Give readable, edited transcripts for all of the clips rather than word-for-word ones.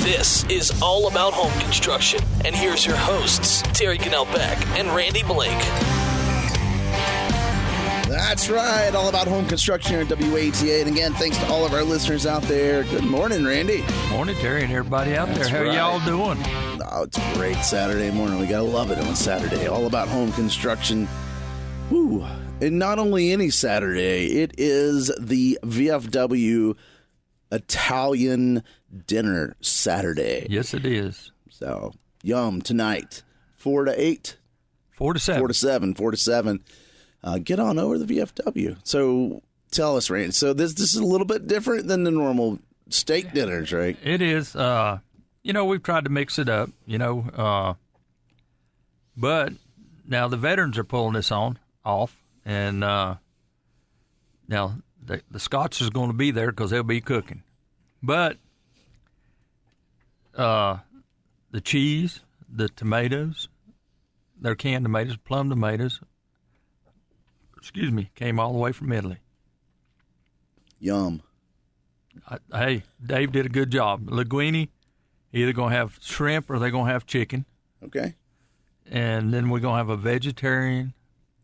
This is All About Home Construction, and here's your hosts, Terry Cannell Beck and Randy Blake. That's right, All About Home Construction here at WATA. And again, thanks to all of our listeners out there. Good morning, Randy. Morning, Terry, and everybody out That's there. How y'all doing? Oh, it's a great Saturday morning. We got to love it on a Saturday. All About Home Construction. Woo. And not only any Saturday, it is the VFW Italian Dinner Saturday. Yes, it is. So, yum tonight. 4 to 8? 4 to 7. 4 to 7. 4 to 7. Get on over to the VFW. So, tell us, Randy. So, this is a little bit different than the normal steak dinners, right? It is. We've tried to mix it up, but now the veterans are pulling this off, and now the Scots is going to be there because they'll be cooking. But the cheese, the tomatoes, their canned tomatoes, plum tomatoes, came all the way from Italy. Yum. Hey, Dave did a good job. Linguine, either going to have shrimp or they're going to have chicken. Okay. And then we're going to have a vegetarian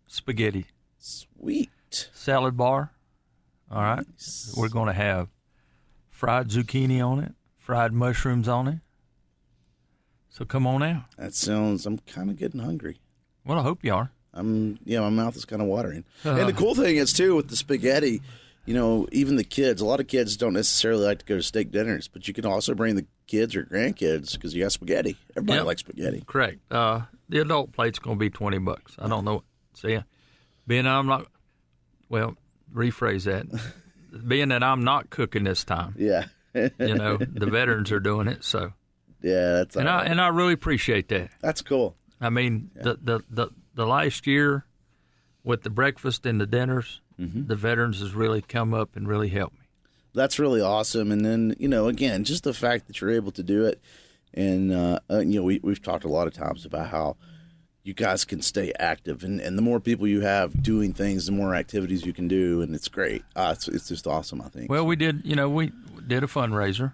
spaghetti. Sweet. Salad bar. All right. Nice. We're going to have fried zucchini on it, fried mushrooms on it. So come on out. I'm kind of getting hungry. Well, I hope you are. My mouth is kind of watering. And the cool thing is, too, with the spaghetti, even the kids, a lot of kids don't necessarily like to go to steak dinners, but you can also bring the kids or grandkids because you got spaghetti. Everybody likes spaghetti. Correct. The adult plate's going to be $20. I don't know. See, being I'm not, rephrase that. Being that I'm not cooking this time. Yeah. The veterans are doing it, so. Yeah, that's all right. I really appreciate that. That's cool. I mean, the last year with the breakfast and the dinners, the veterans has really come up and really helped me. That's really awesome. And then, again, just the fact that you're able to do it. And, we've talked a lot of times about how you guys can stay active. And the more people you have doing things, the more activities you can do. And it's great. It's just awesome, I think. Well, we did a fundraiser.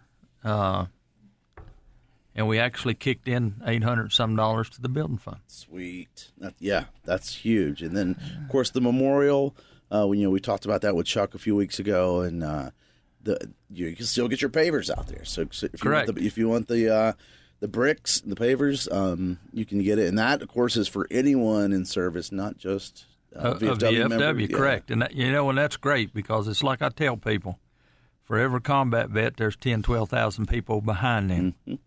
And we actually kicked in $800-some to the building fund. Sweet. That's huge. And then, of course, the memorial. We talked about that with Chuck a few weeks ago, and you can still get your pavers out there. So if you want the bricks, the pavers, you can get it. And that, of course, is for anyone in service, not just VFW member. Correct. And and that's great because it's like I tell people, for every combat vet, there's 10, 12,000 people behind them. Mm-hmm.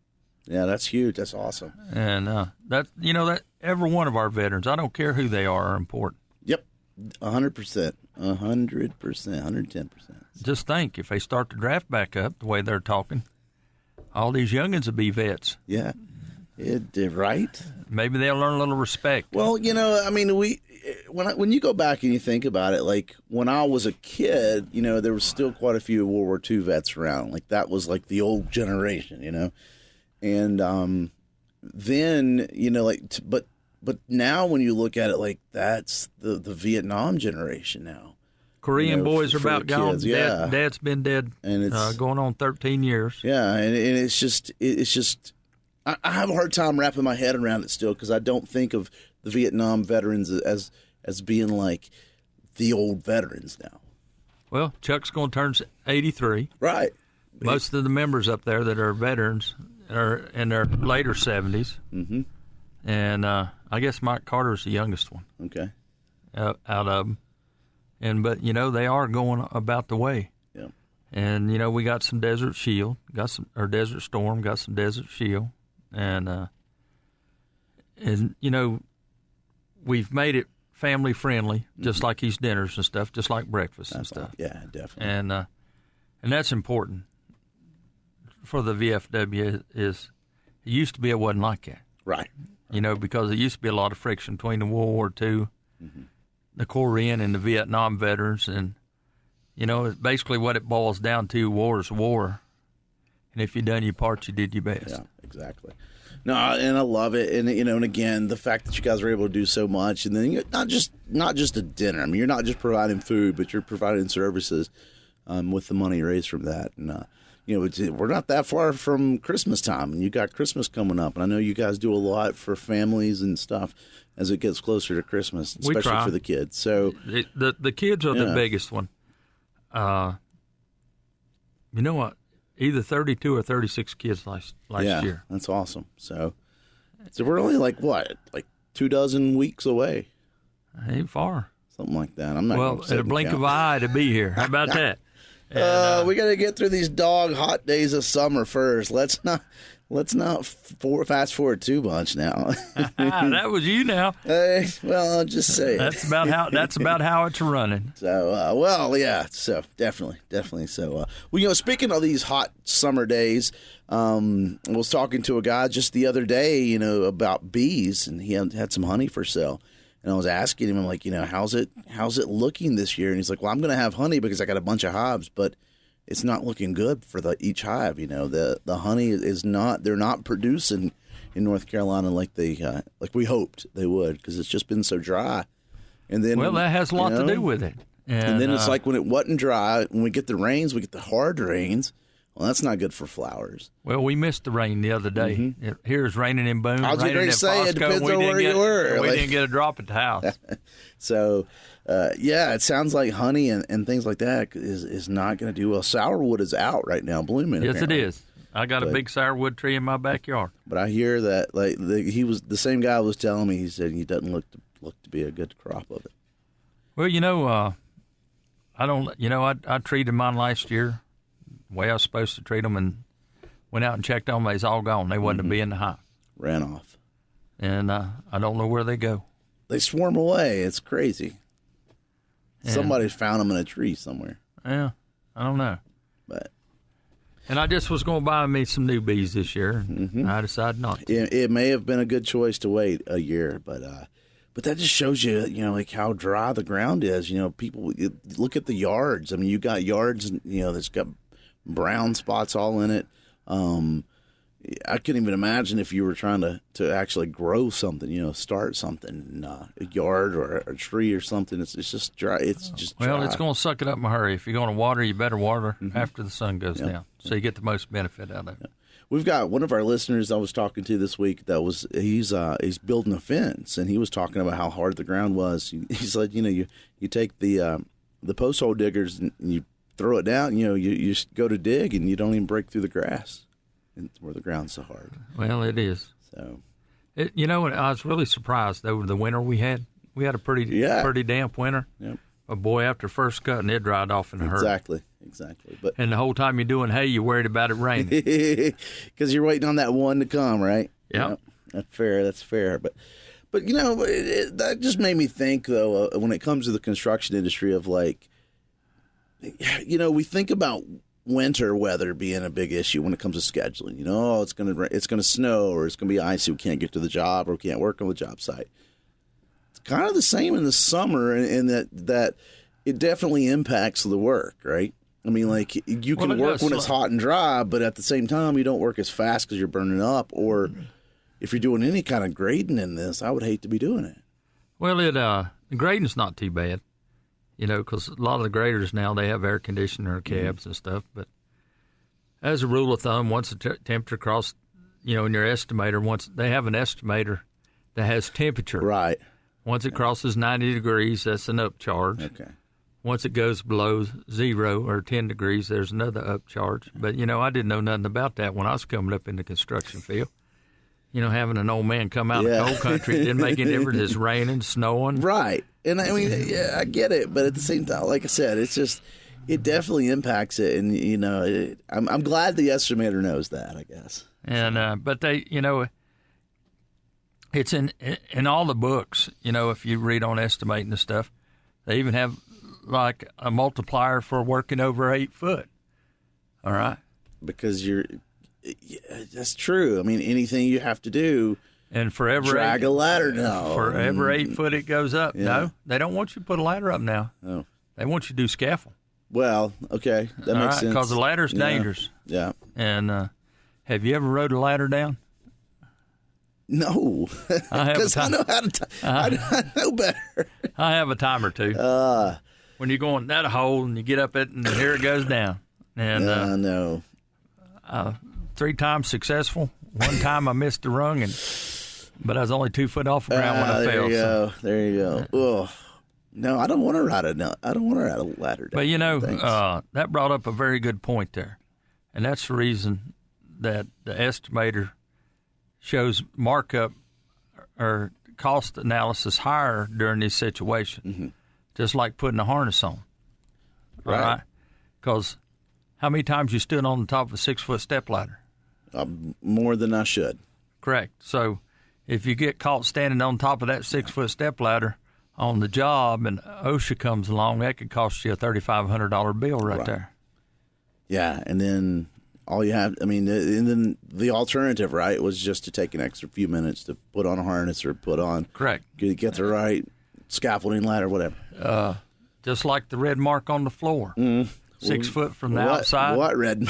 Yeah, that's huge. That's awesome. And that every one of our veterans, I don't care who they are important. Yep, 100%, 100%, 110%. Just think, if they start to draft back up the way they're talking, all these youngins will be vets. Yeah, right? Maybe they'll learn a little respect. Well, when you go back and you think about it, like when I was a kid, there was still quite a few World War II vets around. Like that was like the old generation, And then, but now when you look at it, like that's the Vietnam generation now. Korean boys are about gone. Yeah. Dad's been dead and it's going on 13 years. Yeah, and it's just I have a hard time wrapping my head around it still because I don't think of the Vietnam veterans as being like the old veterans now. Well, Chuck's going to turn 83. Right. Most of the members up there that are veterans are in their later 70s. Mm-hmm. And I guess Mike Carter's the youngest one. Okay. Out of them. But, they are going about the way. Yeah. And, we got some Desert Shield, Desert Storm, got some Desert Shield. And we've made it family friendly, just like these dinners and stuff, just like breakfast and stuff. Yeah, definitely. And that's important for the VFW is it used to be it wasn't like that. Right. Because there used to be a lot of friction between the World War II, the Korean and the Vietnam veterans. And, basically what it boils down to, war is war. And if you done your part, you did your best. Yeah, exactly. No, and I love it. And, and again, the fact that you guys were able to do so much. And then not just a dinner. I mean, you're not just providing food, but you're providing services with the money raised from that. And, we're not that far from Christmas time, and you got Christmas coming up, and I know you guys do a lot for families and stuff as it gets closer to Christmas, especially for the kids. So the kids are the biggest one. You know what? Either 32 or 36 kids last year. That's awesome. So we're only like 2 dozen weeks away. Ain't far. Something like that. I'm not. Well, at a blink of an eye to be here. How about that? And, we got to get through these dog hot days of summer first. Let's not fast forward too much now. That was you now. Well, I'll just say that's about how it's running. So, yeah. So definitely. So, speaking of these hot summer days, I was talking to a guy just the other day, about bees, and he had some honey for sale. And I was asking him, I'm like, how's it looking this year? And he's like, well, I'm going to have honey because I got a bunch of hives, but it's not looking good for each hive. The honey is not, they're not producing in North Carolina like we hoped they would, because it's just been so dry. And then, well, that has a lot to do with it. And then it's like when it wasn't dry, when we get the rains, we get the hard rains. Well, that's not good for flowers. Well, we missed the rain the other day. Mm-hmm. Here's raining in Boone. I was going to say, it depends on where you were. We didn't get a drop at the house. So, it sounds like honey and things like that is not going to do well. Sourwood is out right now, blooming. Yes, apparently. It is. I got a big sourwood tree in my backyard. But I hear that he was the same guy was telling me. He said he doesn't look to be a good crop of it. Well, I treated mine last year the way I was supposed to treat them, and went out and checked on them. They was all gone. They wasn't to be in the hive. Ran off. And I don't know where they go. They swarm away. It's crazy. And somebody's found them in a tree somewhere. Yeah, I don't know. But and I just was going to buy me some new bees this year, and I decided not to. It may have been a good choice to wait a year, but that just shows you, like how dry the ground is. People look at the yards. I mean, you got yards, that's got brown spots all in it. I couldn't even imagine if you were trying to actually grow something, start something, a yard or a tree or something. It's just dry. It's just dry. Well, it's going to suck it up in a hurry. If you're going to water, you better water after the sun goes down, so you get the most benefit out of it. Yeah. We've got one of our listeners I was talking to this week he's building a fence, and he was talking about how hard the ground was. He's like, you take the post hole diggers and you throw it down, you go to dig and you don't even break through the grass where the ground's so hard. Well, it is. So, I was really surprised over the winter we had. We had a pretty damp winter. Yep. But boy, after first cutting, it dried off in a hurry. Exactly. And the whole time you're doing hay, you're worried about it raining. Because you're waiting on that one to come, right? Yeah. That's fair. But that just made me think, though, when it comes to the construction industry of we think about winter weather being a big issue when it comes to scheduling. It's gonna snow, or it's gonna be icy. We can't get to the job, or we can't work on the job site. It's kind of the same in the summer, in that it definitely impacts the work, right? I mean, you can work when it's hot and dry, but at the same time, you don't work as fast because you're burning up. Or if you're doing any kind of grading in this, I would hate to be doing it. Well, grading's not too bad. Because a lot of the graders now, they have air conditioner cabs and stuff. But as a rule of thumb, once the temperature crosses, in your estimator, once they have an estimator that has temperature. Right. Once it crosses 90 degrees, that's an upcharge. Okay. Once it goes below 0 or 10 degrees, there's another upcharge. But, I didn't know nothing about that when I was coming up in the construction field. Having an old man come out of the cold country, it didn't make any difference. It's raining, snowing. Right. And I mean, I get it. But at the same time, like I said, it definitely impacts it. And, I'm glad the estimator knows that, I guess. And, but they, it's in all the books, if you read on estimating the stuff, they even have like a multiplier for working over 8 foot. All right. Because that's true. I mean, anything you have to do. And forever drag a ladder now. Forever 8 foot it goes up. Yeah. No, they don't want you to put a ladder up now. Oh. They want you to do scaffold. Well, okay, that makes sense. Because the ladder's dangerous. Yeah. And have you ever rode a ladder down? No, because I know how to. I know better. I have a time or two. When you're going that hole and you get up it and here it goes down. And no. 3 times successful. One time I missed the rung, but I was only 2 foot off the ground when I fell. There you go. Ugh. No, I don't want to ride a ladder down. But that brought up a very good point there, and that's the reason that the estimator shows markup or cost analysis higher during these situations, just like putting a harness on. Right. All right? Because how many times you stood on the top of a 6-foot step ladder? More than I should. Correct. So if you get caught standing on top of that 6-foot step ladder on the job and OSHA comes along, that could cost you a $3,500 bill right there. Yeah, and then all you have, and then the alternative, right, was just to take an extra few minutes to put on a harness or put on. Correct. Get the right scaffolding ladder, whatever. Just like the red mark on the floor. 6 foot from the outside. What red?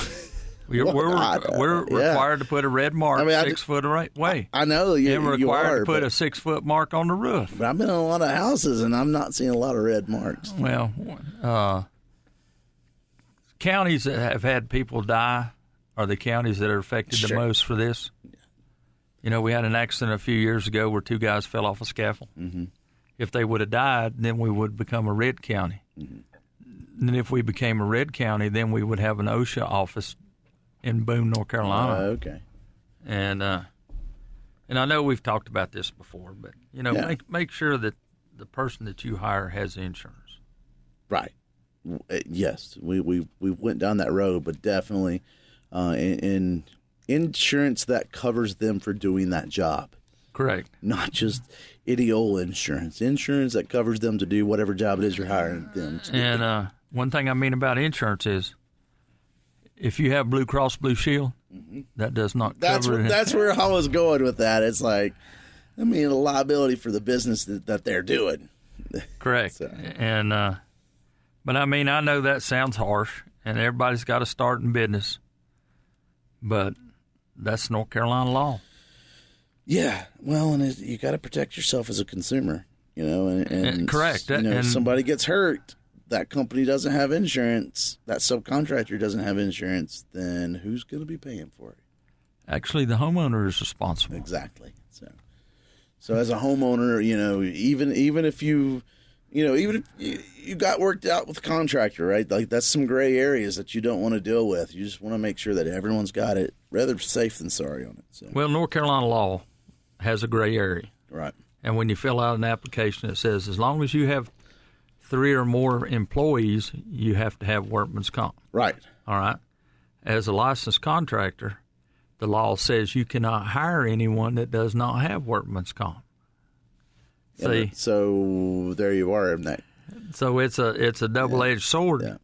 We're required to put a red mark 6 foot away. I know you and we're required to put a 6 foot mark on the roof. But I've been in a lot of houses, and I'm not seeing a lot of red marks. Well, counties that have had people die are the counties that are affected the most for this. We had an accident a few years ago where 2 guys fell off a scaffold. If they would have died, then we would become a red county. And if we became a red county, then we would have an OSHA office in Boone, North Carolina. Okay. And I know we've talked about this before, but make sure that the person that you hire has insurance. Right. Yes, we went down that road, but definitely in insurance that covers them for doing that job. Correct. Not just idiola insurance. Insurance that covers them to do whatever job it is you're hiring them to do. And one thing I mean about insurance is if you have Blue Cross Blue Shield, that does not cover it. That's where I was going with that. It's like, a liability for the business that they're doing. Correct. So. And but I know that sounds harsh, and everybody's got to start in business, but that's North Carolina law. Yeah, well, and you got to protect yourself as a consumer, and correct. If somebody gets hurt, that company doesn't have insurance, that subcontractor doesn't have insurance, then who's going to be paying for it? Actually, the homeowner is responsible. Exactly. So as a homeowner, even if you got worked out with a contractor, right? Like that's some gray areas that you don't want to deal with. You just want to make sure that everyone's got it, rather safe than sorry on it. So. Well, North Carolina law has a gray area. Right. And when you fill out an application, it says as long as you have 3 or more employees, you have to have workman's comp. Right. All right. As a licensed contractor, the law says you cannot hire anyone that does not have workman's comp. See? So there you are. So it's a double-edged sword,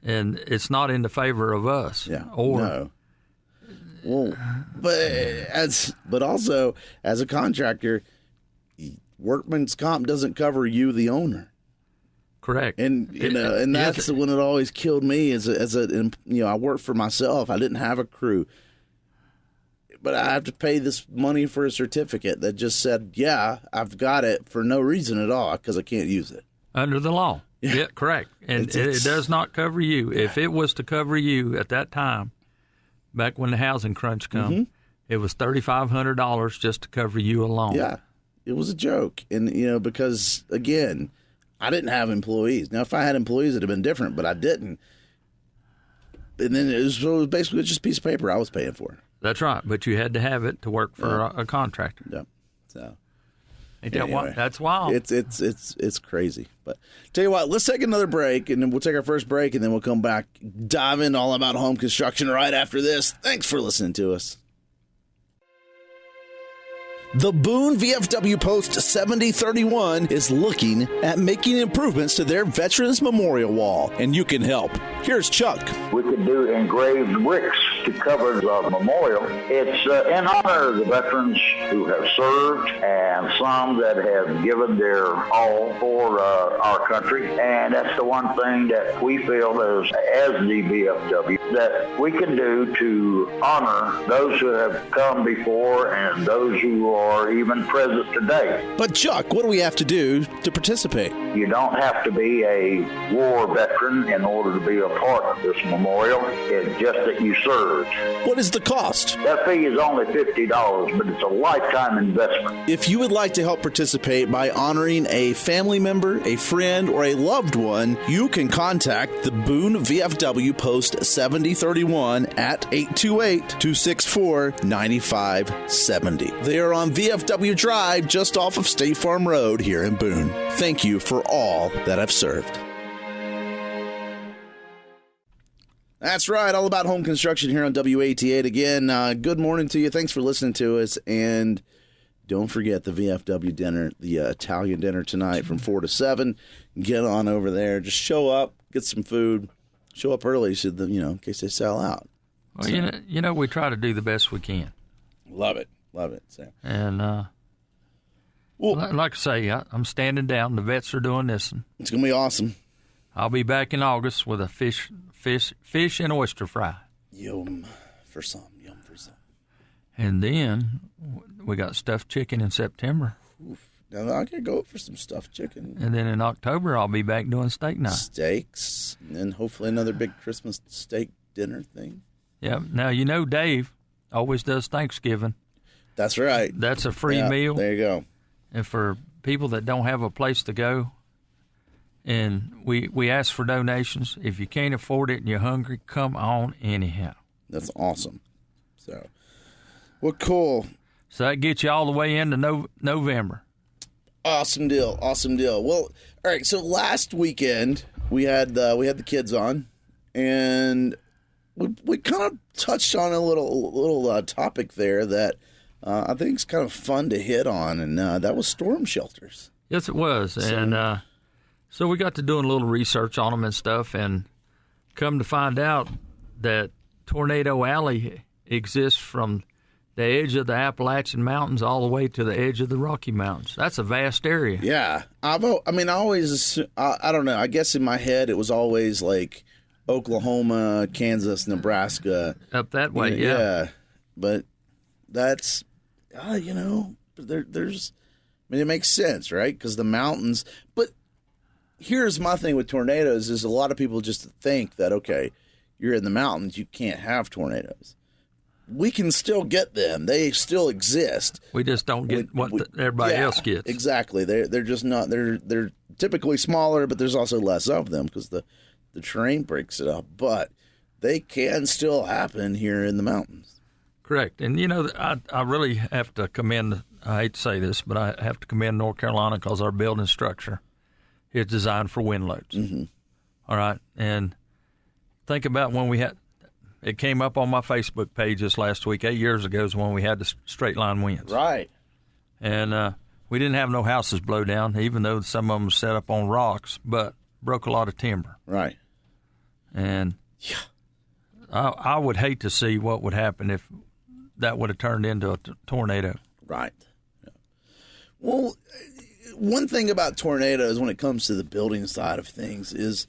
and it's not in the favor of us. Yeah. No. Well, but also as a contractor, workman's comp doesn't cover you, the owner. Correct. And and that's when it always killed me I worked for myself. I didn't have a crew. But I have to pay this money for a certificate that just said, yeah, I've got it for no reason at all because I can't use it. Under the law. Yeah, correct. And it does not cover you. Yeah. If it was to cover you at that time, back when the housing crunch come, it was $3,500 just to cover you alone. Yeah, it was a joke. And, because, again, I didn't have employees. Now, if I had employees, it would have been different, but I didn't. And then it was basically just a piece of paper I was paying for. That's right, but you had to have it to work for a contractor. Yeah. So anyway, that's wild. It's crazy. But tell you what, let's take another break, and then we'll take our first break, and then we'll come back, dive into all about home construction right after this. Thanks for listening to us. The Boone VFW Post 7031 is looking at making improvements to their Veterans Memorial Wall, and you can help. Here's Chuck. We could do engraved bricks to cover the memorial. It's in honor of the veterans who have served and some that have given their all for our country. And that's the one thing that we feel as the VFW that we can do to honor those who have come before and those who or even present today. But Chuck, what do we have to do to participate? You don't have to be a war veteran in order to be a part of this memorial. It's just that you served. What is the cost? That fee is only $50, but it's a lifetime investment. If you would like to help participate by honoring a family member, a friend, or a loved one, you can contact the Boone VFW Post 7031 at 828-264-9570. They are on VFW Drive just off of State Farm Road here in Boone. Thank you for all that have served. That's right, all about home construction here on WAT8. Again, good morning to you. Thanks for listening to us. And don't forget the VFW dinner, the Italian dinner tonight from 4 to 7. Get on over there. Just show up, get some food. Show up early so that, in case they sell out. Well, so, we try to do the best we can. Love it. So. And, like I say, I'm standing down. The vets are doing this. It's going to be awesome. I'll be back in August with a fish and oyster fry. Yum for some. And then we got stuffed chicken in September. Oof. Now I could go for some stuffed chicken. And then in October, I'll be back doing steak night. Steaks. And then hopefully another big Christmas steak dinner thing. Yeah. Now, Dave always does Thanksgiving. That's right. That's a free meal. There you go. And for people that don't have a place to go, and we ask for donations. If you can't afford it and you're hungry, come on anyhow. That's awesome. So, well, cool. So that gets you all the way into November. Awesome deal. Well, all right. So last weekend we had the kids on, and we kind of touched on a little topic there that I think is kind of fun to hit on, and that was storm shelters. Yes, it was, and so we got to doing a little research on them and stuff, and come to find out that Tornado Alley exists from the edge of the Appalachian Mountains all the way to the edge of the Rocky Mountains. That's a vast area. Yeah. I always, I don't know, I guess in my head it was always like Oklahoma, Kansas, Nebraska. Up that way, yeah. Yeah. But that's, there's, it makes sense, right? Because the mountains, but here's my thing with tornadoes is a lot of people just think that, okay, you're in the mountains, you can't have tornadoes. We can still get them. They still exist. We just don't get everybody else gets. Exactly. They're just not. They're typically smaller, but there's also less of them because the terrain breaks it up. But they can still happen here in the mountains. Correct. And I really have to commend. I hate to say this, but I have to commend North Carolina because our building structure is designed for wind loads. Mm-hmm. All right, and think about when we had. It came up on my Facebook page this last week. 8 years ago is when we had the straight line winds. Right. And we didn't have no houses blow down, even though some of them were set up on rocks, but broke a lot of timber. Right. And I would hate to see what would happen if that would have turned into a tornado. Right. Yeah. Well, one thing about tornadoes when it comes to the building side of things is,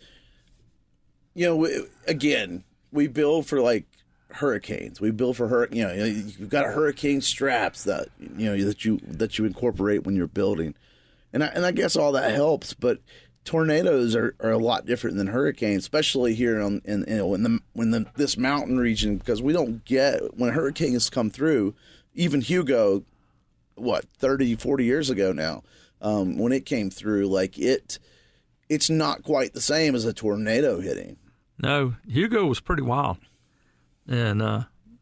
again, we build for like hurricanes. We build for you've got hurricane straps that that you incorporate when you're building, and I guess all that helps. But tornadoes are a lot different than hurricanes, especially here in this mountain region, because we don't get when hurricanes come through. Even Hugo, 30, 40 years ago now, when it came through, it's not quite the same as a tornado hitting. No, Hugo was pretty wild. And,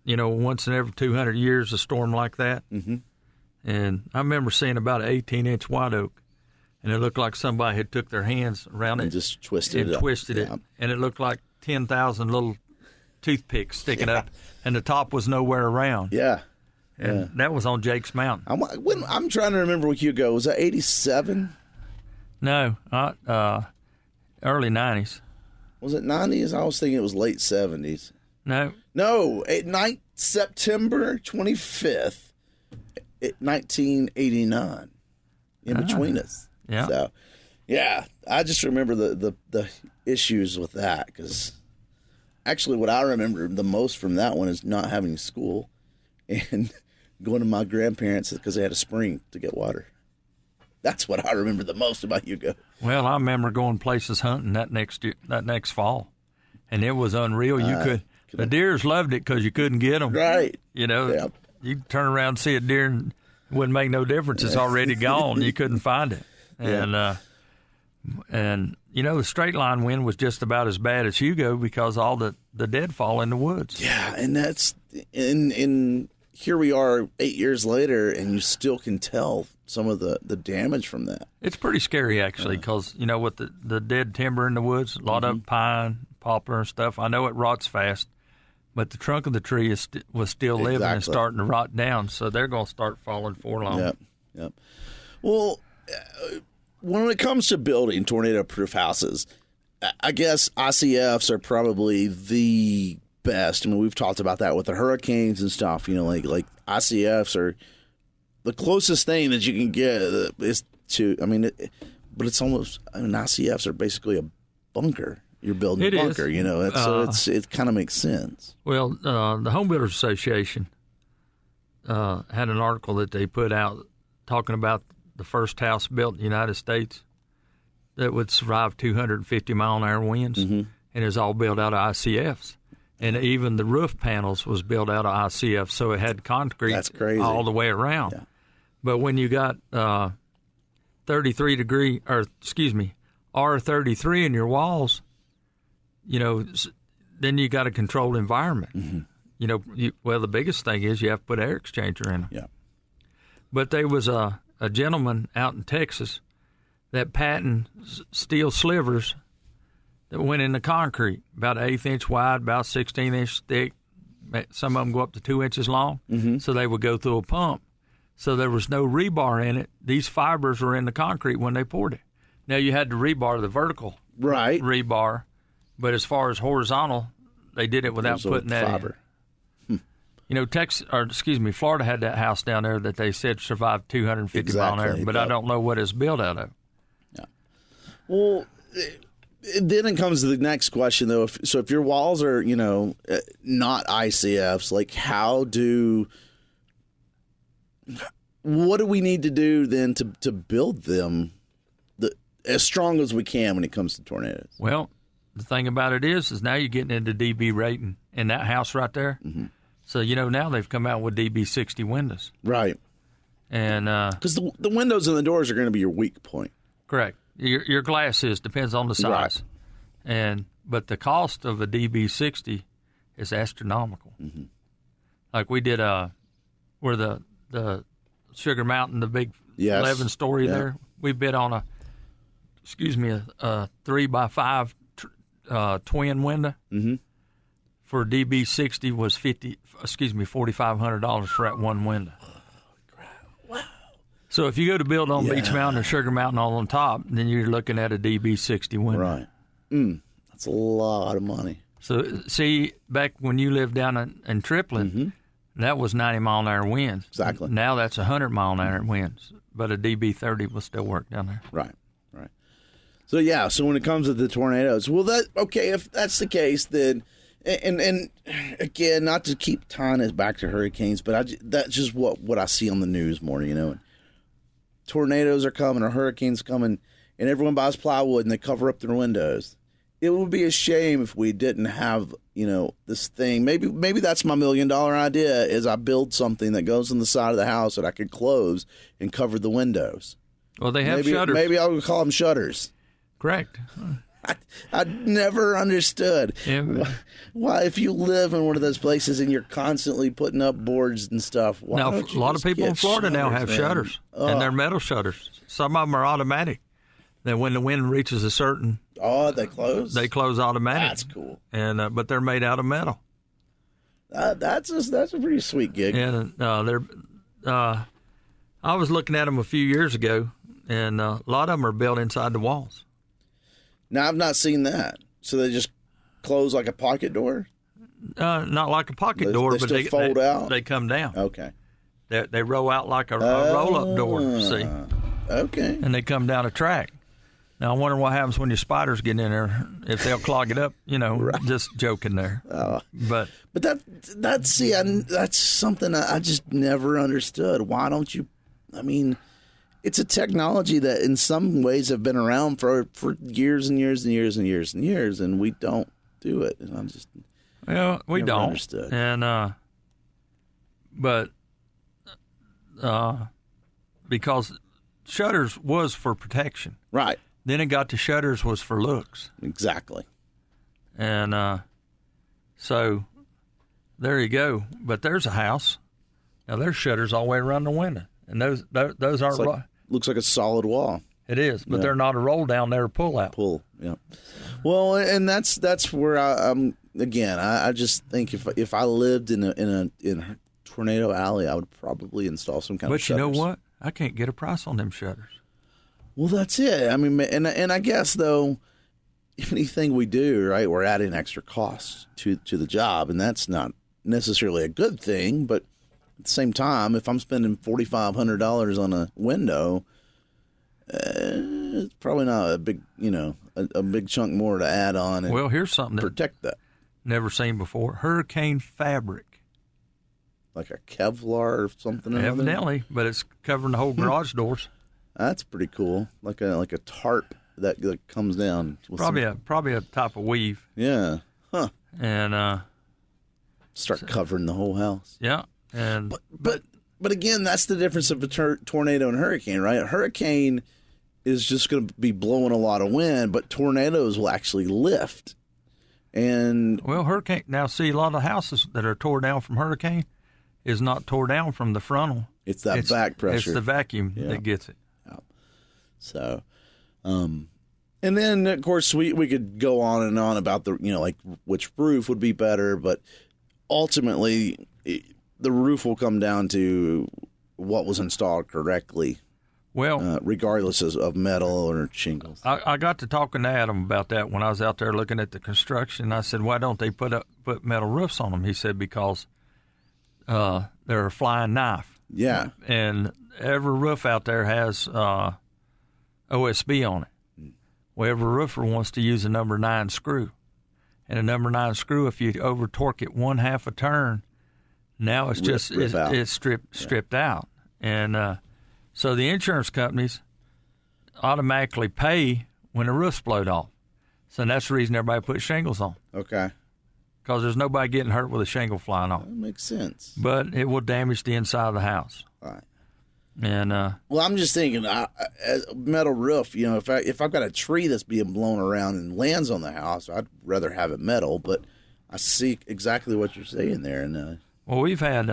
once in every 200 years, a storm like that. Mm-hmm. And I remember seeing about an 18-inch white oak, and it looked like somebody had took their hands around it. And just twisted it. Yeah. And it looked like 10,000 little toothpicks sticking up, and the top was nowhere around. Yeah. And that was on Jake's Mountain. I'm trying to remember with Hugo. Was that 87? No, early 90s. Was it 90s? I was thinking it was late 70s. No, September 25th, 1989, in between us. Yeah. So, yeah, I just remember the issues with that, because actually what I remember the most from that one is not having school and going to my grandparents because they had a spring to get water. That's what I remember the most about Hugo. Well, I remember going places hunting that next fall, and it was unreal. The deers loved it because you couldn't get them. Right. You know, you turn around and see a deer and it wouldn't make no difference. It's already gone. You couldn't find it. And you know, the straight line wind was just about as bad as Hugo because all the deadfall in the woods. Yeah, and that's in here we are 8 years later, and you still can tell some of the damage from that. It's pretty scary, actually, because, you know, with the dead timber in the woods, a lot of pine, poplar and stuff, I know it rots fast, but the trunk of the tree was still living and starting to rot down, so they're going to start falling for long. Yep. Well, when it comes to building tornado-proof houses, I guess ICFs are probably the best. I mean, we've talked about that with the hurricanes and stuff. You know, like ICFs are the closest thing that you can get is to. I mean, but it's almost. I mean, ICFs are basically a bunker. You're building a bunker. You know, it kind of makes sense. Well, the Home Builders Association had an article that they put out talking about the first house built in the United States that would survive 250-mile-an-hour winds, and is all built out of ICFs. And even the roof panels was built out of ICF, so it had concrete all the way around. Yeah. But when you got R33 in your walls, you know, then you got a controlled environment. You know, the biggest thing is you have to put an air exchanger in them. Yeah. But there was a gentleman out in Texas that patented steel slivers that went in the concrete, about 1/8 inch wide, about 16-inch thick. Some of them go up to 2 inches long, so they would go through a pump. So there was no rebar in it. These fibers were in the concrete when they poured it. Now you had to rebar the vertical rebar, but as far as horizontal, they did it without putting that fiber in. You know, Florida had that house down there that they said survived 250 mile an hour, but I don't know what it's built out of. Yeah. Well, then it comes to the next question, though. If your walls are, you know, not ICFs, like what do we need to do then to build them as strong as we can when it comes to tornadoes? Well, the thing about it is now you're getting into DB rating in that house right there. So, you know, now they've come out with DB60 windows. Right. And because the windows and the doors are going to be your weak point. Correct. Your glass depends on the size. Right. But the cost of a DB60 is astronomical. Like we did where the Sugar Mountain, the big 11-story there, we bid on a 3x5 twin window. For DB60 was $4,500 for that one window. Wow. So if you go to build on Beach Mountain or Sugar Mountain all on top, then you're looking at a DB60 window. Right. That's a lot of money. So see, back when you lived down in Triplin, that was 90-mile-an-hour winds. Exactly. Now that's 100-mile-an-hour winds, but a DB30 will still work down there. Right. So when it comes to the tornadoes, if that's the case, then and again, not to keep tying it back to hurricanes, but that's just what I see on the news more. You know, tornadoes are coming or hurricanes coming, and everyone buys plywood and they cover up their windows. It would be a shame if we didn't have, you know, this thing. Maybe that's my $1 million idea: is I build something that goes on the side of the house that I could close and cover the windows. Well, they have shutters. Maybe I'll call them shutters. Correct. I never understood why, if you live in one of those places and you're constantly putting up boards and stuff. Now, a lot of people in Florida now have shutters, and they're metal shutters. Some of them are automatic. Then when the wind reaches a certain, they close. They close automatic. That's cool. And but they're made out of metal. That's a pretty sweet gig. And I was looking at them a few years ago, and a lot of them are built inside the walls. Now, I've not seen that. So they just close like a pocket door? Not like a pocket door, but they fold out? They come down. Okay. They roll out like a roll-up door, see? Okay. And they come down a track. Now I wonder what happens when your spiders get in there, if they'll clog it up. Right. Just joking there. But that's something I just never understood. Why don't you? I mean, it's a technology that in some ways have been around for years and years and years and years and years, and we don't do it. And I'm just we don't understood. And but because shutters was for protection, right? Then it got to shutters was for looks. Exactly. And so there you go. But there's a house. Now there's shutters all the way around the window, and those aren't. Looks like a solid wall. It is, but they're not a roll down. They're a pull out. Yeah. Well, and that's where I'm again. I just think if I lived in a Tornado Alley, I would probably install some kind of shutters. But you know what? I can't get a price on them shutters. Well, that's it. I mean, and I guess though, anything we do, right, we're adding extra costs to the job, and that's not necessarily a good thing. But at the same time, if I'm spending $4,500 on a window, it's probably not a big, a big chunk more to add on. And here's something protect that. Never seen before: hurricane fabric, like a Kevlar or something. Evidently, but it's covering the whole garage doors. That's pretty cool, like a tarp that comes down. Probably a type of weave. Yeah, huh? And start covering the whole house. Yeah, and but again, that's the difference of a tornado and hurricane, right? A hurricane is just going to be blowing a lot of wind, but tornadoes will actually lift. And hurricane. Now, see, a lot of houses that are tore down from hurricane is not tore down from the frontal. It's back pressure. It's the vacuum that gets it. So, and then of course we could go on and on about the like which roof would be better, but ultimately the roof will come down to what was installed correctly. Well, regardless of metal or shingles. I got to talking to Adam about that when I was out there looking at the construction. I said, why don't they put metal roofs on them? He said because they're a flying knife. Yeah, and every roof out there has OSB on it. Well, every roofer wants to use a number 9 screw. And a number 9 screw, if you over torque it 1/2 a turn, now it's it's stripped out. And so the insurance companies automatically pay when the roof's blowed off. So that's the reason everybody puts shingles on. Okay. Because there's nobody getting hurt with a shingle flying off. That makes sense. But it will damage the inside of the house. All right. And well, I'm just thinking, metal roof. If I've got a tree that's being blown around and lands on the house, I'd rather have it metal. But I see exactly what you're saying there. And well, we've had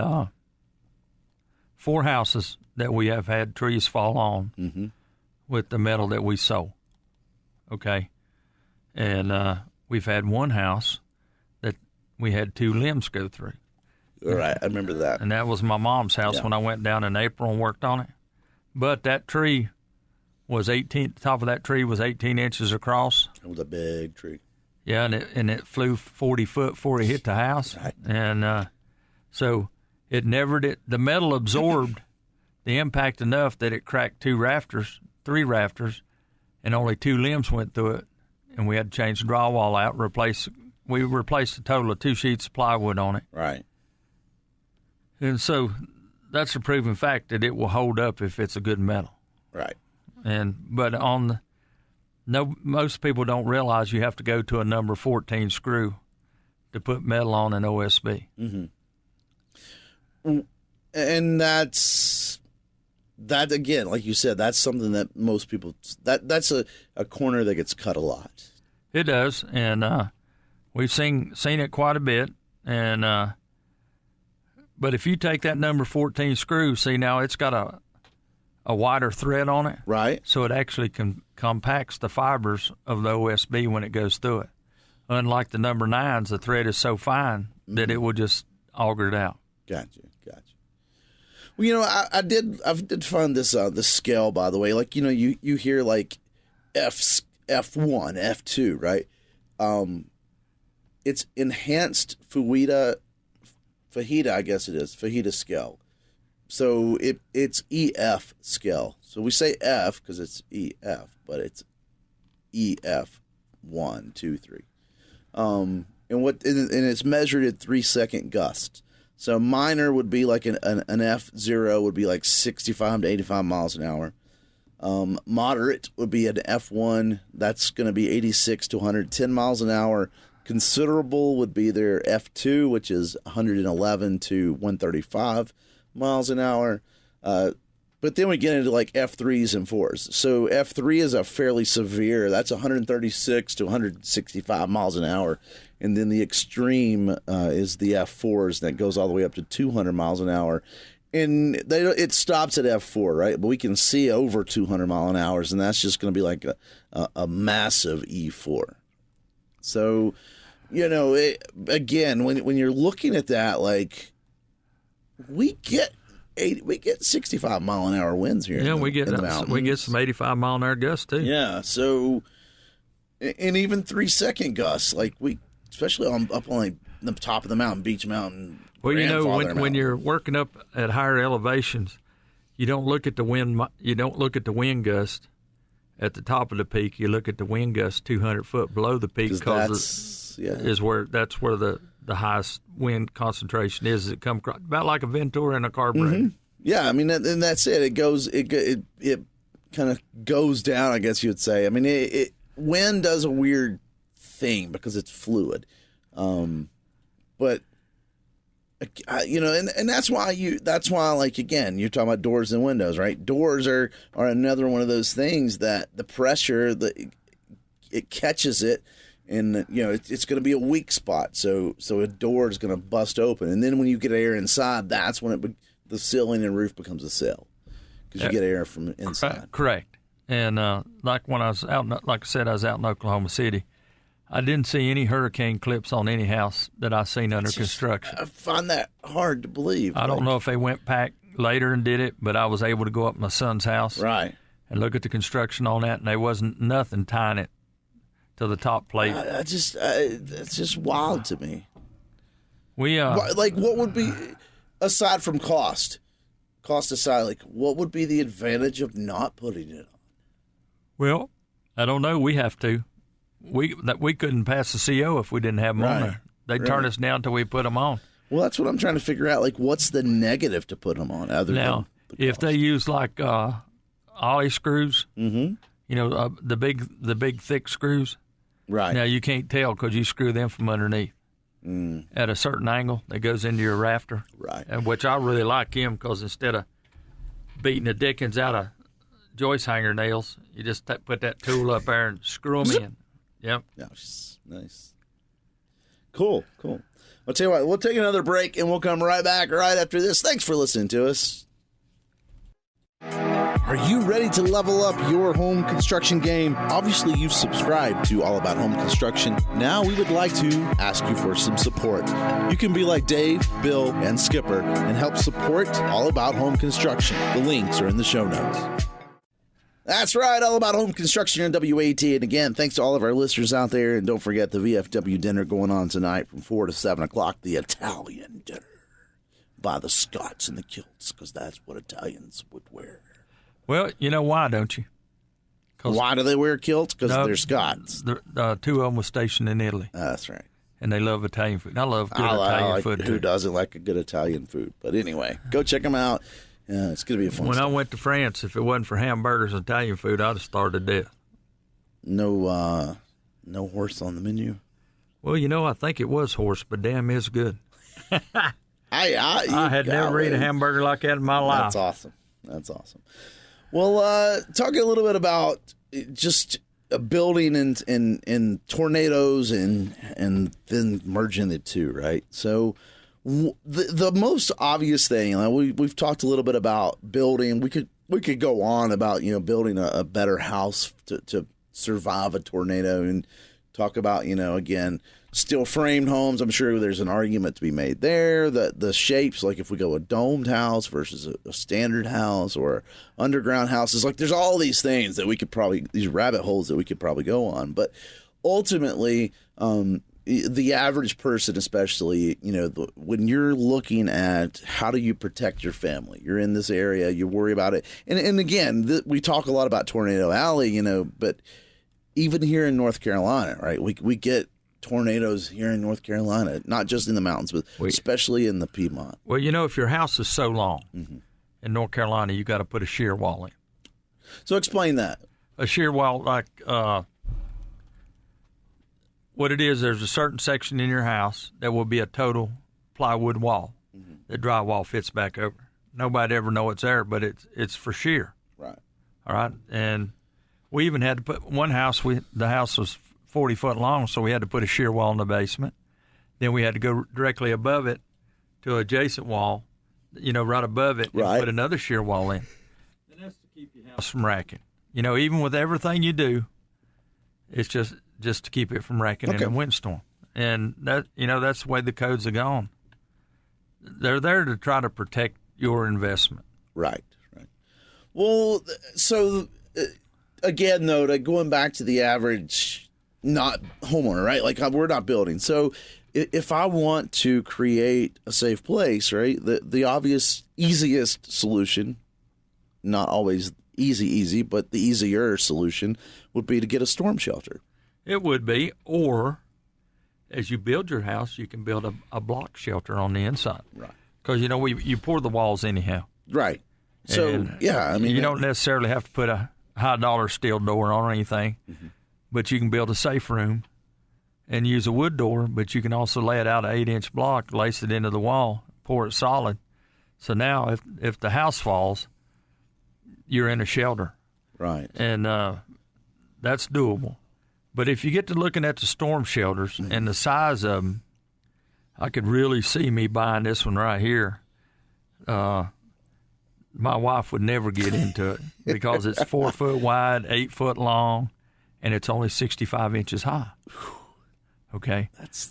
4 houses that we have had trees fall on with the metal that we sold. Okay, and we've had one house that we had 2 limbs go through. All right, I remember that. And that was my mom's house when I went down in April and worked on it. But that tree was 18. The top of that tree was 18 inches across. It was a big tree. Yeah, and it flew 40 foot before it hit the house. Right. And so it never did. The metal absorbed the impact enough that it cracked 3 rafters, and only 2 limbs went through it. And we had to change the drywall out. We replaced a total of 2 sheets of plywood on it. Right. And so that's a proven fact that it will hold up if it's a good metal. Right. But most people don't realize you have to go to a number 14 screw to put metal on an OSB. Mm-hmm. And that again, like you said, that's something that most people that's a corner that gets cut a lot. It does, and we've seen it quite a bit. And but if you take that number 14 screw, see now it's got a wider thread on it, right? So it actually compacts the fibers of the OSB when it goes through it. Unlike the number 9s, the thread is so fine that it will just auger it out. Gotcha. Well, I did find this scale, by the way. Like, you hear like F1, F2, right? It's enhanced fajita, I guess it is, fajita scale. So it's EF scale. So we say F because it's EF, but it's EF 1, 2, 3. And it's measured at 3-second gusts. So minor would be like an F0 would be like 65 to 85 miles an hour. Moderate would be an F1. That's going to be 86 to 110 miles an hour. Considerable would be their F2, which is 111 to 135 miles an hour. But then we get into like F3s and 4s. So F3 is a fairly severe. That's 136 to 165 miles an hour. And then the extreme is the F4s, that goes all the way up to 200 miles an hour. And it stops at F4, right? But we can see over 200 mile an hour, and that's just going to be like a massive E4. So, again, when you're looking at that, like we get 65 mile an hour winds here. Yeah, we get some 85 mile an hour gusts too. Yeah, so and even 3-second gusts, like especially up on like the top of the mountain, Beach Mountain. Well, when you're working up at higher elevations, you don't look at the wind. You don't look at the wind gust at the top of the peak. You look at the wind gust 200 foot below the peak, because that's where the highest wind concentration is. It comes about like a Ventura and a carburetor. Mm-hmm. Yeah, I mean, and that's it. It kind of goes down, I guess you would say. I mean, wind does a weird thing because it's fluid, but and that's why like, again, you're talking about doors and windows, right? Doors are another one of those things that the pressure, it catches it, and it's going to be a weak spot. So a door is going to bust open, and then when you get air inside, that's when the ceiling and roof becomes a cell, because you get air from inside. Correct. And like when I was out, like I said, I was out in Oklahoma City. I didn't see any hurricane clips on any house that I seen under construction. I find that hard to believe. I don't know if they went back later and did it, but I was able to go up to my son's house, right, and look at the construction on that, and there wasn't nothing tying it to the top plate. It's just wild to me. Like, what would be, aside from cost aside, like, what would be the advantage of not putting it on? Well, I don't know. We have to. We couldn't pass the CO if we didn't have them on there. They'd turn us down till we put them on. Well, that's what I'm trying to figure out. Like, what's the negative to put them on? Other now, than the if they use like ollie screws, mm-hmm. The big thick screws, right? Now you can't tell because you screw them from underneath at a certain angle that goes into your rafter, right? And which I really like them, because instead of beating the dickens out of joist hanger nails, you just put that tool up there and screw them in. Yep. Nice. Cool. I'll tell you what, we'll take another break and we'll come right back right after this. Thanks for listening to us. Are you ready to level up your home construction game? Obviously, you've subscribed to All About Home Construction. Now we would like to ask you for some support. You can be like Dave, Bill, and Skipper and help support All About Home Construction. The links are in the show notes. That's right, All About Home Construction on WAT. And again, thanks to all of our listeners out there. And don't forget the VFW dinner going on tonight from 4 to 7 o'clock, the Italian dinner by the Scots and the kilts, because that's what Italians would wear. Well, you know why, don't you? Why do they wear kilts? Because they're Scots. Two of them were stationed in Italy. That's right. And they love Italian food. I love good Italian food, too. Who doesn't like a good Italian food? But anyway, go check them out. Yeah, it's going to be a fun When stuff. I went to France, if it wasn't for hamburgers and Italian food, I'd have starved to death. No horse on the menu? Well, I think it was horse, but damn, it's good. I had never eaten a hamburger like that in my life. That's awesome. Well, talking a little bit about just building and tornadoes and then merging the two, right? So the most obvious thing, we've talked a little bit about building. We could go on about building a better house to survive a tornado, and talk about again, steel framed homes. I'm sure there's an argument to be made there. The shapes, like if we go a domed house versus a standard house or underground houses, like there's all these things that we could probably, these rabbit holes that we could probably go on. But ultimately, the average person, especially, when you're looking at how do you protect your family, you're in this area, you worry about it. And again, we talk a lot about Tornado Alley, but even here in North Carolina, right? We get tornadoes here in North Carolina, not just in the mountains, but especially in the Piedmont. Well, if your house is so long in North Carolina, you got to put a shear wall in. So explain that. A shear wall, like what it is, there's a certain section in your house that will be a total plywood wall. The drywall fits back over. Nobody ever know it's there, but it's for shear. Right. All right. And we even had to put one house. The house was 40 foot long, so we had to put a shear wall in the basement. Then we had to go directly above it to an adjacent wall, right above it, and put another shear wall in. And that's to keep your house from racking. Even with everything you do, it's just to keep it from racking in a windstorm. And that, that's the way the codes are gone. They're there to try to protect your investment. Right. Well, so again, though, going back to the average not homeowner, right? Like we're not building. So if I want to create a safe place, right, the obvious easiest solution, not always easy, but the easier solution would be to get a storm shelter. It would be, or as you build your house, you can build a block shelter on the inside. Right. Because, you pour the walls anyhow. Right. So, you don't necessarily have to put a high-dollar steel door on or anything, but you can build a safe room and use a wood door, but you can also lay it out an 8-inch block, lace it into the wall, pour it solid. So now if the house falls, you're in a shelter. Right. And that's doable. But if you get to looking at the storm shelters and the size of them, I could really see me buying this one right here. My wife would never get into it because it's 4 foot wide, 8 foot long, and it's only 65 inches high. Okay, that's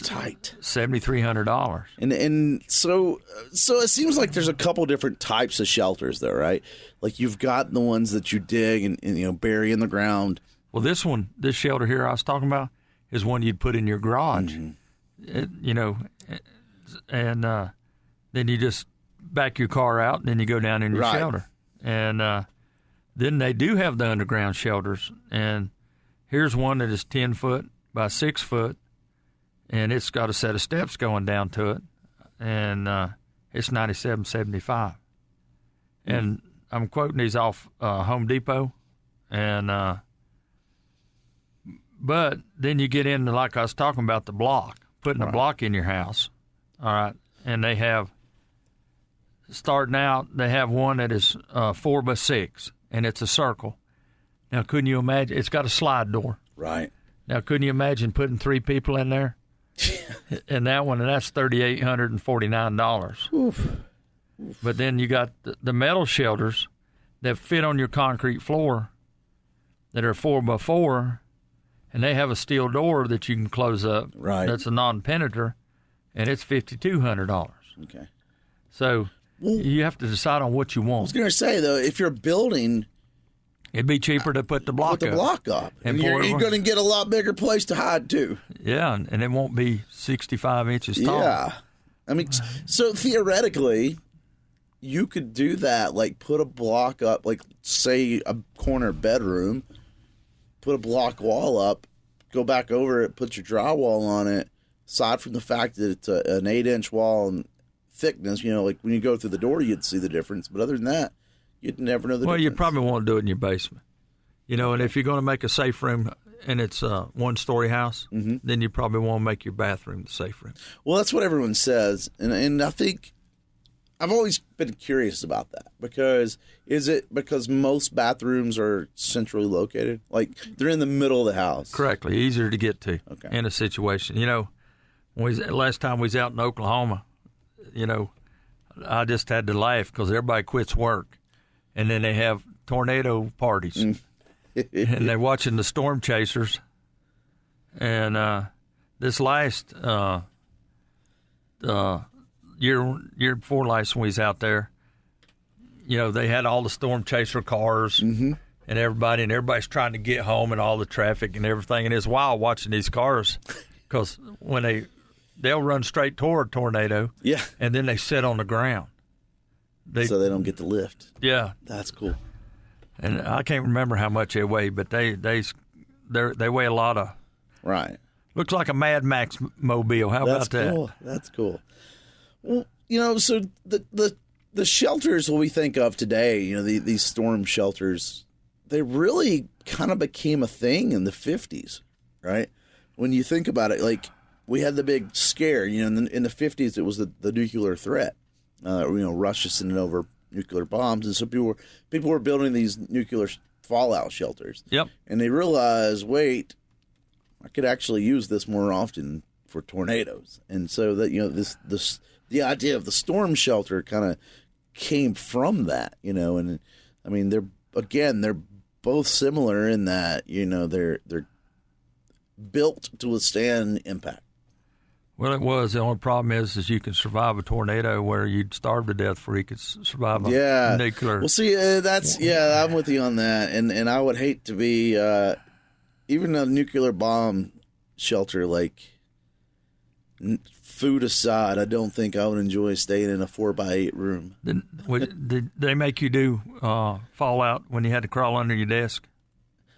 tight. $7,300. And so it seems like there's a couple different types of shelters, though, right? Like you've got the ones that you dig and bury in the ground. Well, this shelter here I was talking about is one you'd put in your garage, and then you just back your car out, and then you go down in your shelter. And then they do have the underground shelters, and here's one that is 10 foot by 6 foot, and it's got a set of steps going down to it, and it's $97.75. And I'm quoting these off Home Depot, and but then you get into, like I was talking about, the block, putting a block in your house, all right, and they have, starting out, they have one that is 4 by 6, and it's a circle. Now, couldn't you imagine? It's got a slide door. Right. Now, couldn't you imagine putting 3 people in there? And that one, and that's $3,849. Oof. But then you got the metal shelters that fit on your concrete floor that are 4 by 4, and they have a steel door that you can close up. Right. That's a non-penetrator, and it's $5,200. Okay. So you have to decide on what you want. I was going to say, though, if you're building, it'd be cheaper to put the block up. And you're going to get a lot bigger place to hide, too. Yeah, and it won't be 65 inches tall. Yeah. I mean, so theoretically, you could do that, like put a block up, like say a corner bedroom, put a block wall up, go back over it, put your drywall on it, aside from the fact that it's an 8-inch wall and thickness, like when you go through the door, you'd see the difference. But other than that, you'd never know the difference. Well, you probably want to do it in your basement. And if you're going to make a safe room and it's a 1-story house, then you probably want to make your bathroom the safe room. Well, that's what everyone says. And I think I've always been curious about that, because is it because most bathrooms are centrally located? Like they're in the middle of the house? Correctly. Easier to get to in a situation. Last time we was out in Oklahoma, I just had to laugh because everybody quits work. And then they have tornado parties. And they're watching the storm chasers. And this last year before last when we was out there, they had all the storm chaser cars and everybody's trying to get home and all the traffic and everything. And it's wild watching these cars because when they'll run straight toward a tornado, and then they sit on the ground. So they don't get the lift. Yeah. That's cool. And I can't remember how much they weigh, but they they weigh a lot of. Right. Looks like a Mad Max mobile. How about that? Cool. That's cool. Well, so the shelters we think of today, these storm shelters, they really kind of became a thing in the 50s, right? When you think about it, like we had the big scare, in the 50s, it was the nuclear threat. Russia sending over nuclear bombs, and so people were building these nuclear fallout shelters. Yep. And they realized, wait, I could actually use this more often for tornadoes. And so that the idea of the storm shelter kind of came from that, and I mean they're both similar in that, they're built to withstand impact. Well, it was. The only problem is you can survive a tornado where you'd starve to death before you could survive a nuclear. Well, see, I'm with you on that, and I would hate to be even a nuclear bomb shelter, like food aside, I don't think I would enjoy staying in a 4x8 room. Did they make you do fallout when you had to crawl under your desk?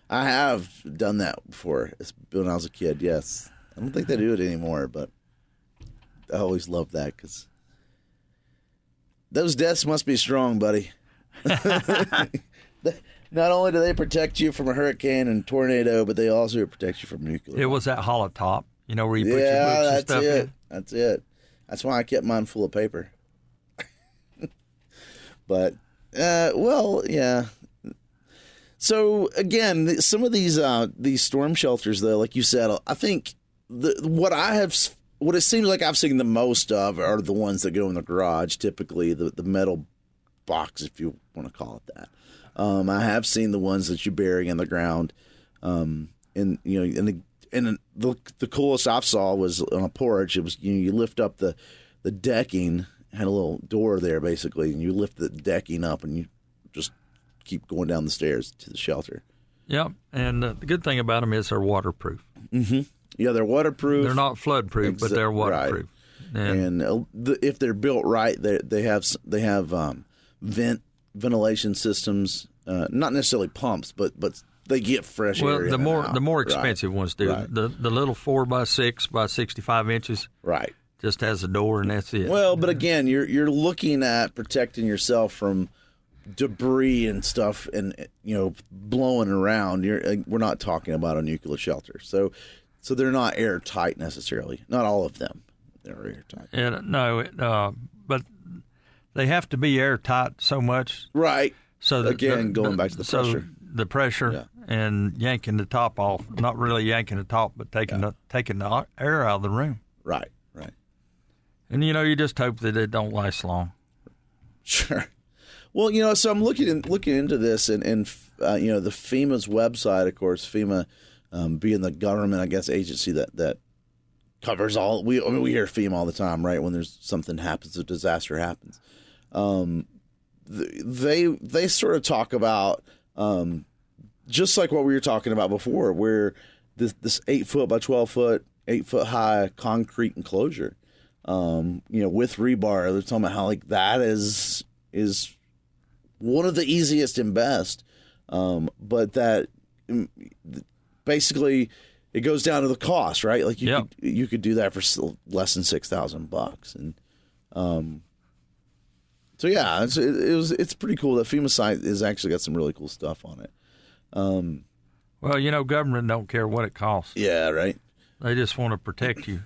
I have done that before when I was a kid, yes. I don't think they do it anymore, but I always loved that because those desks must be strong, buddy. Not only do they protect you from a hurricane and tornado, but they also protect you from nuclear. It was that hollow top, where you put your books and stuff in. That's it. That's why I kept mine full of paper. But, yeah. So, again, some of these storm shelters, though, like you said, I think what it seems like I've seen the most of are the ones that go in the garage, typically the metal box, if you want to call it that. I have seen the ones that you bury in the ground, and the coolest I saw was on a porch. It was you lift up the decking, had a little door there basically, and you lift the decking up and you just keep going down the stairs to the shelter. Yeah, and the good thing about them is they're waterproof. Mm-hmm. Yeah, they're waterproof. They're not floodproof, but they're waterproof. Right. And if they're built right, they have ventilation systems, not necessarily pumps, but they get fresh air. Well, the more expensive ones do. Right. The little 4x6 by 65 inches. Right. Just has a door and that's it. Well, but again, you're looking at protecting yourself from debris and stuff, and blowing around. We're not talking about a nuclear shelter, so they're not airtight necessarily. Not all of them. They're airtight. But they have to be airtight so much. Right. So going back to the pressure. So the pressure and yanking the top off. Not really yanking the top, but taking the air out of the room. Right. And you just hope that it don't last long. Sure. Well, so I'm looking into this, and the FEMA's website, of course, FEMA being the government, I guess, agency that covers all. We hear FEMA all the time, right? When there's something happens, a disaster happens. They sort of talk about just like what we were talking about before, where this 8 foot by 12 foot, 8 foot high concrete enclosure, with rebar. They're talking about how like that is one of the easiest and best, but that basically it goes down to the cost, right? Like you could do that for less than $6,000, and so yeah, it's pretty cool. The FEMA site has actually got some really cool stuff on it. Well, government don't care what it costs. Yeah, right. They just want to protect you.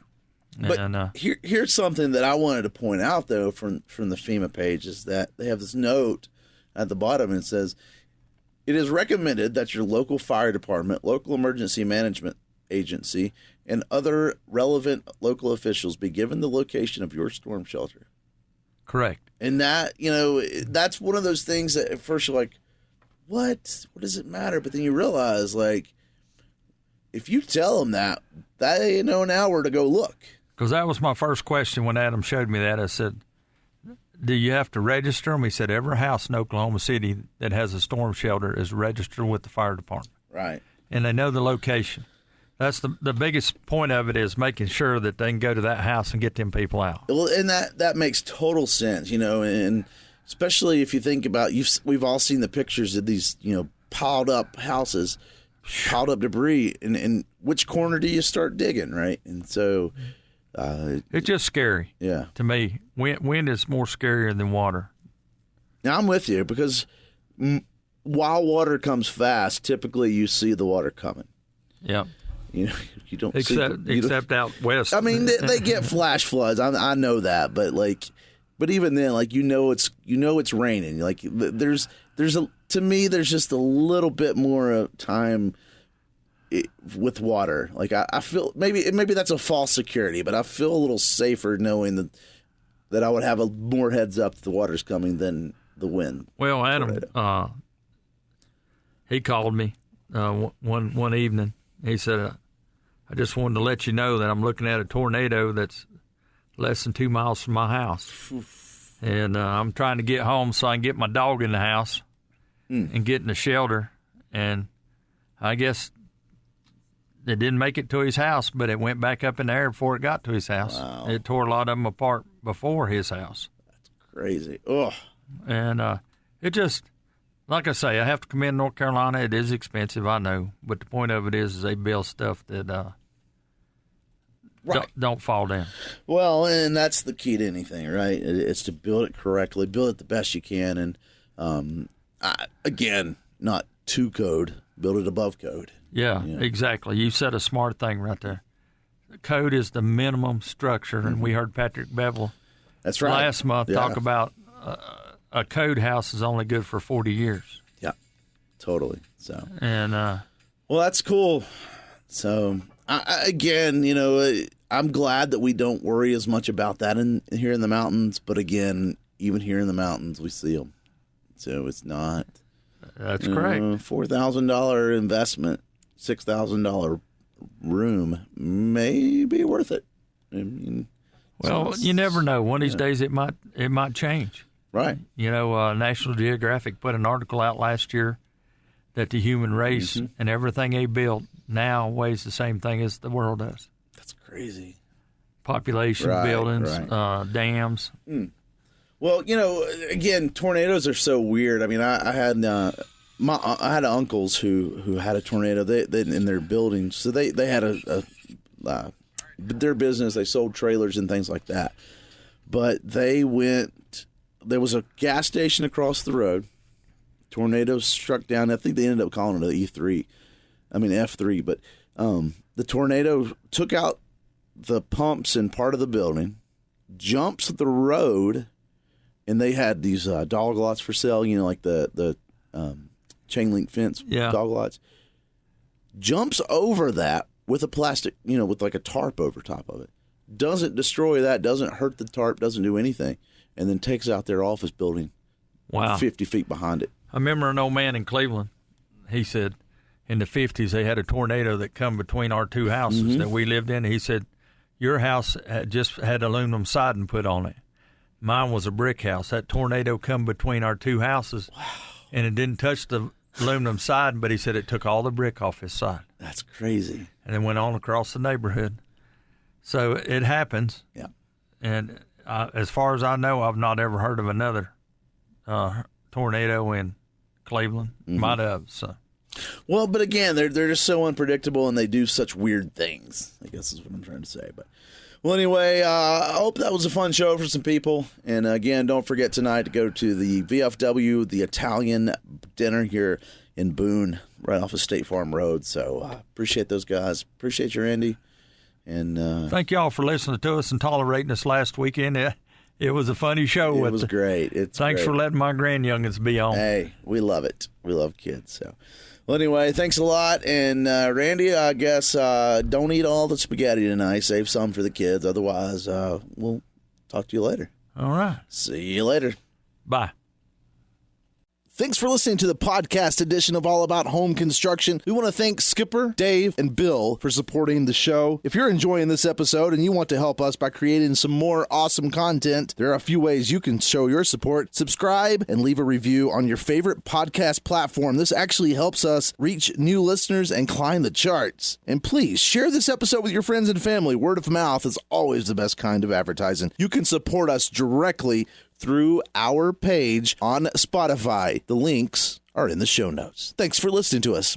But here's something that I wanted to point out, though, from the FEMA page, is that they have this note at the bottom, and it says, it is recommended that your local fire department, local emergency management agency, and other relevant local officials be given the location of your storm shelter. Correct. And that, that's one of those things that at first you're like, what? What does it matter? But then you realize, like, if you tell them that, they know now where to go look. Because that was my first question when Adam showed me that. I said, do you have to register them? He said, every house in Oklahoma City that has a storm shelter is registered with the fire department. Right. And they know the location. That's the biggest point of it, is making sure that they can go to that house and get them people out. Well, and that makes total sense, and especially if you think about, we've all seen the pictures of these, piled up houses. piled up debris. And which corner do you start digging, right? And so it's just scary. Yeah. To me, wind is more scarier than water. Now I'm with you because while water comes fast, typically you see the water coming. Yeah. You don't except out west. I mean, they get flash floods. I know that, but even then, like it's raining. Like there's to me there's just a little bit more time with water. Like I feel maybe that's a false security, but I feel a little safer knowing that I would have more heads up that the water's coming than the wind. Well, Adam, he called me one evening. He said, I just wanted to let you know that I'm looking at a tornado that's less than 2 miles from my house. And I'm trying to get home so I can get my dog in the house and get in the shelter. And I guess it didn't make it to his house, but it went back up in the air before it got to his house. Wow. It tore a lot of them apart before his house. That's crazy. Ugh. And it just, like I say, I have to commend North Carolina. It is expensive, I know. But the point of it is they build stuff that don't fall down. Well, and that's the key to anything, right? It's to build it correctly, build it the best you can. And, again, not to code, build it above code. Yeah, exactly. You said a smart thing right there. Code is the minimum structure. And we heard Patrick Bevel that's right. last month talk about a code house is only good for 40 years. Yeah, totally. So, and well, that's cool. So, again, I'm glad that we don't worry as much about that here in the mountains. But again, even here in the mountains, we see them. So it's not. That's correct. $4,000 investment, $6,000 room may be worth it. I mean, well, you never know. One of these days, it might change. Right. National Geographic put an article out last year that the human race and everything they built now weighs the same thing as the world does. That's crazy. Population, buildings, dams. Well, again, tornadoes are so weird. I mean, I had uncles who had a tornado they in their building, so they had their business. They sold trailers and things like that. But they went. There was a gas station across the road. Tornadoes struck down. I think they ended up calling it F3. But the tornado took out the pumps in part of the building, jumps the road, and they had these dog lots for sale. Like the chain link fence dog lots. Jumps over that with a plastic, with like a tarp over top of it. Doesn't destroy that. Doesn't hurt the tarp. Doesn't do anything. And then takes out their office building 50 feet behind it. I remember an old man in Cleveland. He said in the 50s they had a tornado that come between our two houses that we lived in. He said, your house just had aluminum siding put on it. Mine was a brick house. That tornado come between our two houses, and it didn't touch the aluminum siding, but he said it took all the brick off his side. That's crazy. And then went on across the neighborhood. So it happens. Yeah. And as far as I know, I've not ever heard of another tornado in Cleveland. Might have. So. Well, but again, they're just so unpredictable, and they do such weird things, I guess is what I'm trying to say. But well, anyway, I hope that was a fun show for some people. And again, don't forget tonight to go to the VFW, the Italian dinner here in Boone, right off of State Farm Road. So appreciate those guys. Appreciate your Andy. And thank y'all for listening to us and tolerating us last weekend. It was a funny show. It was great. Thanks for letting my grandyoungins be on. Hey, we love it. We love kids. So, well, anyway, thanks a lot. And Randy, I guess don't eat all the spaghetti tonight. Save some for the kids. Otherwise, we'll talk to you later. All right. See you later. Bye. Thanks for listening to the podcast edition of All About Home Construction. We want to thank Skipper, Dave, and Bill for supporting the show. If you're enjoying this episode and you want to help us by creating some more awesome content, there are a few ways you can show your support. Subscribe and leave a review on your favorite podcast platform. This actually helps us reach new listeners and climb the charts. And please share this episode with your friends and family. Word of mouth is always the best kind of advertising. You can support us directly through our page on Spotify. The links are in the show notes. Thanks for listening to us.